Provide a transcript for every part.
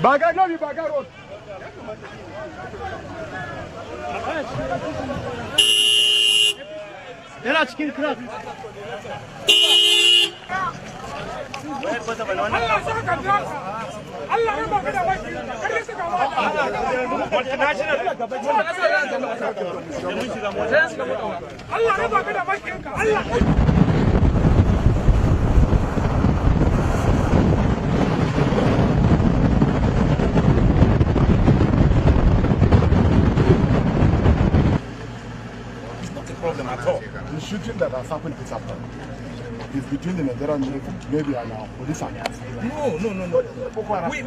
Bagar no, Bagar road. Yana cikin kira. Allah saka draka. Allah ya baka da baki. Kare saka wa. Allah ya baka da baki. Allah. Problem at all. The shooting that has happened this afternoon is between the Nigerian Navy and our police and No.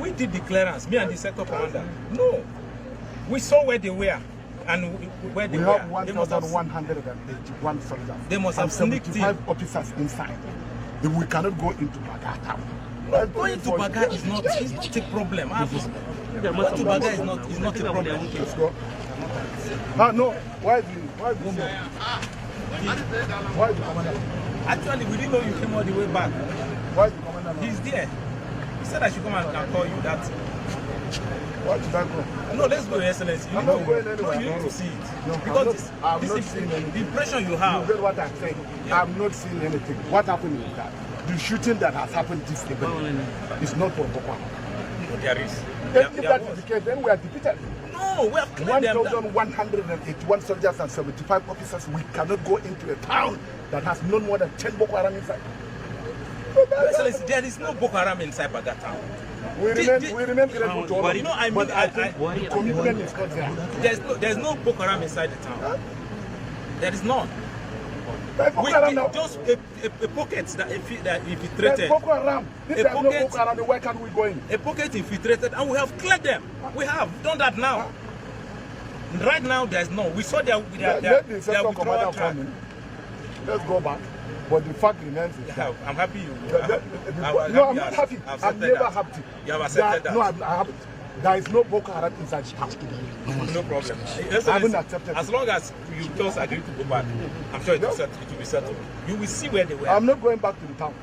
We did the clearance, me and the sector commander. No. We saw where they were and where they we were. have 1,181 soldiers. They must have 75 officers inside. We cannot go into Bagar town. Going to Bagar is not a problem. Going to Bagar is not a problem. Let's go. No. Why is the commander? Actually, we didn't know you came all the way back. Why is the commander? He's there. He said I should come and call you that. Why should I go? No, let's go, Your Excellency. You need to see it. No, because I'm not seeing anything. The impression you have. You get what I'm saying? Yeah. I'm not seeing anything. What happened is that the shooting that has happened this evening is not for Boko Haram. There is. If that is the case, then we are defeated. No, we have cleared them. 1,181 soldiers and 75 officers. We cannot go into a town that has no more than 10 Boko Haram inside. Excellency, there is no Boko Haram inside Bagar town. We remain grateful to all of you. I mean, but I think the commitment is not there. There's no Boko Haram inside the town. Huh? There is none. Just a pocket that infiltrated. Boko Haram. If there's no Boko Haram, why can't we go in? A pocket infiltrated, and we have cleared them. We have done that now. Right now, there's no. We saw their Let the sector withdrawal commander track. come in. Let's go back. But the fact remains is that. I'm happy you. No, I'm not happy. I'm never happy. You have accepted that. No, I'm happy. There is no Boko Haram inside the house. No problem. I haven't accepted as long as you just agree to go back, I'm sure it will be settled. You will see where they were. I'm not going back to the town.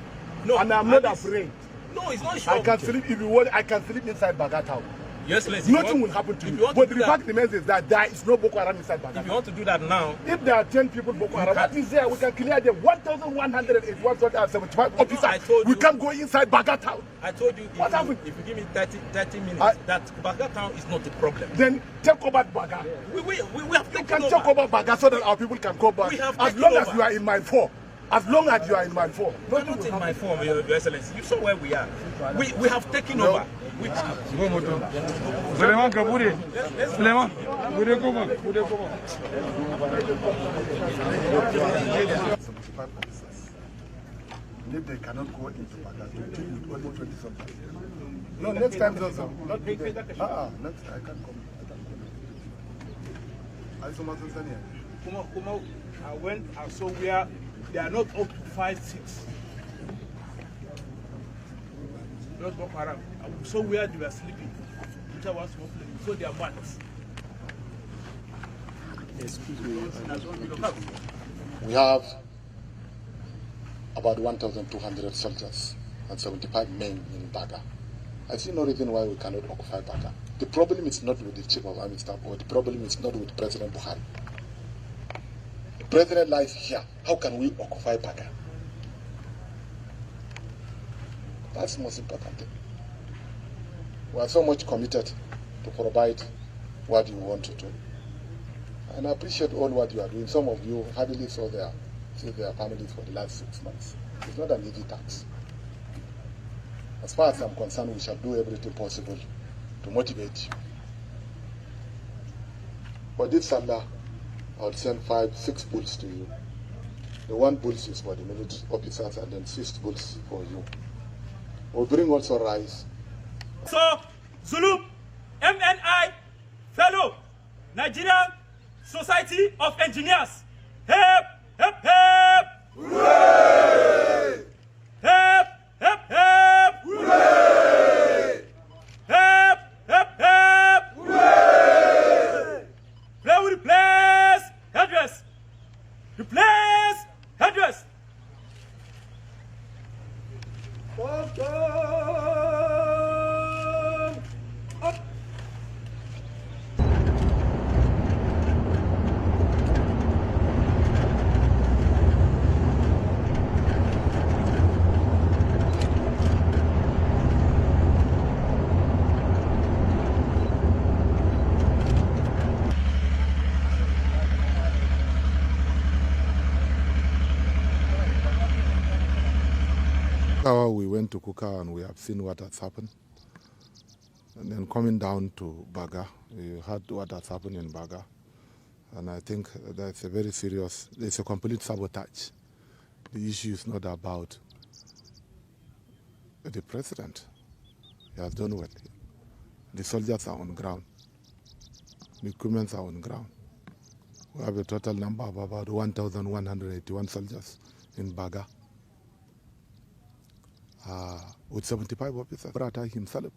No, and I'm not afraid. No, it's not sure. I can sleep if you want. I can sleep inside Baga town. Yes, let's. Nothing will happen to you. But the fact remains is that there is no Boko Haram inside Baga. If you want to do that now, if there are 10 people Boko Haram, that is there. We can clear them. 1,175 officers. We can go inside Baga town. I told you. If you give me 30 minutes, that Baga town is not the problem. Then take over Baga. We have taken over. Take over Baga so that our people can go back. As long as you are in my four. As long as you are in my form. We're not in my form, Your Excellency. You saw where we are. We have taken over. If they cannot go into Baga to deal with almost 20 something. No, next time also. Not today. Next I can't come. I went and saw where they are not up to 5, 6. Not Boko Haram. I saw where they were sleeping. Which I was smoking. So they are mats. Excuse me. We have about 1,200 soldiers and 75 men in Baga. I see no reason why we cannot occupy Baga. The problem is not with the chief of army staff, or the problem is not with President Buhari. The president lies here. How can we occupy Baga? That's the most important thing. We are so much committed to provide what you want to do. And I appreciate all what you are doing. Some of you hardly saw their families for the last 6 months. It's not an easy task. As far as I'm concerned, we shall do everything possible to motivate you. For this Salah, I will send 5, 6 bulls to you. The 1 bull is for the military officers, and then 6 bulls for you. We'll bring also rice. So, Zulu, MNI, fellow, Nigerian Society of Engineers. Hep, hep, hep! Hooray! Hep, hep, hep! Hooray! Hep, hep, hep! Hooray! Play with the place headdress. The place headdress. We went to Kuka and we have seen what has happened. And then coming down to Baga, we heard what has happened in Baga. And I think that's a very serious, it's a complete sabotage. The issue is not about the president. He has done well. The soldiers are on ground. The equipment are on ground. We have a total number of about 1,181 soldiers in Baga. With 75 officers, Brata himself.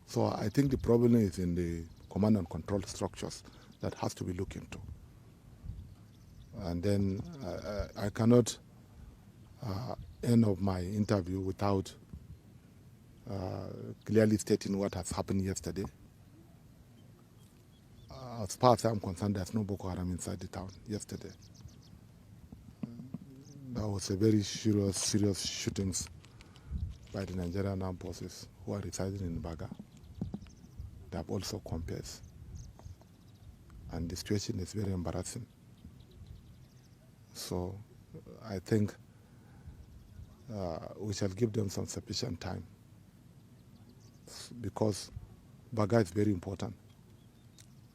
So I think the problem is in the command and control structures that has to be looked into. And then I cannot end of my interview without clearly stating what has happened yesterday. As far as I'm concerned, there's no Boko Haram inside the town yesterday. There was a very serious shootings by the Nigerian armed forces who are residing in Baga. They have also compares. And the situation is very embarrassing. So I think we shall give them some sufficient time, because Baga is very important.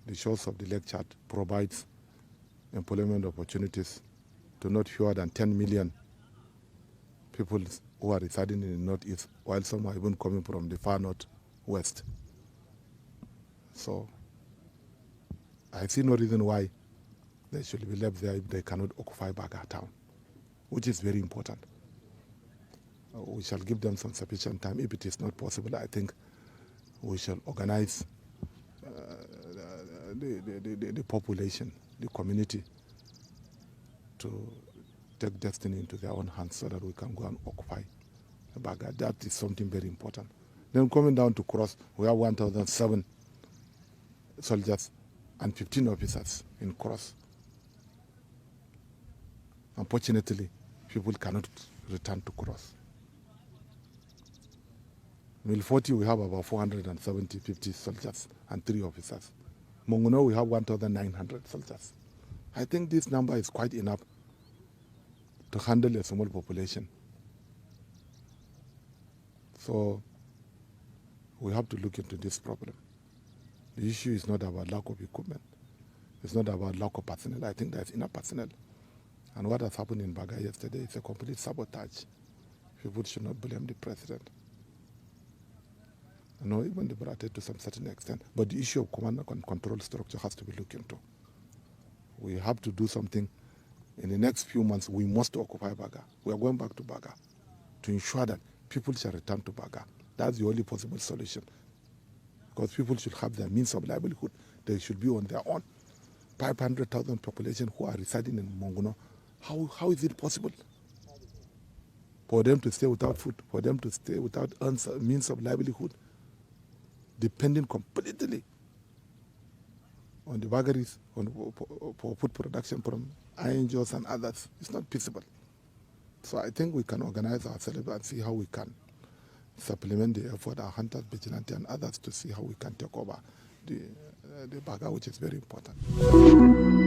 The shores of the Lake Chad provides employment opportunities to not fewer than 10 million people who are residing in the northeast, while some are even coming from the far northwest. So I I see no reason why they should be left there if they cannot occupy Baga town, which is very important. We shall give them some sufficient time. If it is not possible, I think we shall organize the population, the community, to take destiny into their own hands so that we can go and occupy Baga. That is something very important. Then coming down to Cross, we have 1,007 soldiers and 15 officers in Cross. Unfortunately, people cannot return to Cross. In 40, we have about 50 soldiers and 3 officers. Mongono, we have 1,900 soldiers. I think this number is quite enough to handle a small population. So we have to look into this problem. The issue is not about lack of equipment. It's not about lack of personnel. I think there's enough personnel. And what has happened in Baga yesterday is a complete sabotage. People should not blame the president. No, even the Barate to some certain extent. But the issue of command and control structure has to be looked into. We have to do something. In the next few months, we must occupy Baga. We are going back to Baga to ensure that people shall return to Baga. That's the only possible solution. Because people should have their means of livelihood. They should be on their own. 500,000 population who are residing in Mongono. How is it possible for them to stay without food, for them to stay without means of livelihood, depending completely on the vagaries for food production from INGOs and others? It's not feasible. So I think we can organize ourselves and see how we can supplement the effort, our hunters, vigilante, and others, to see how we can take over the Baga, which is very important.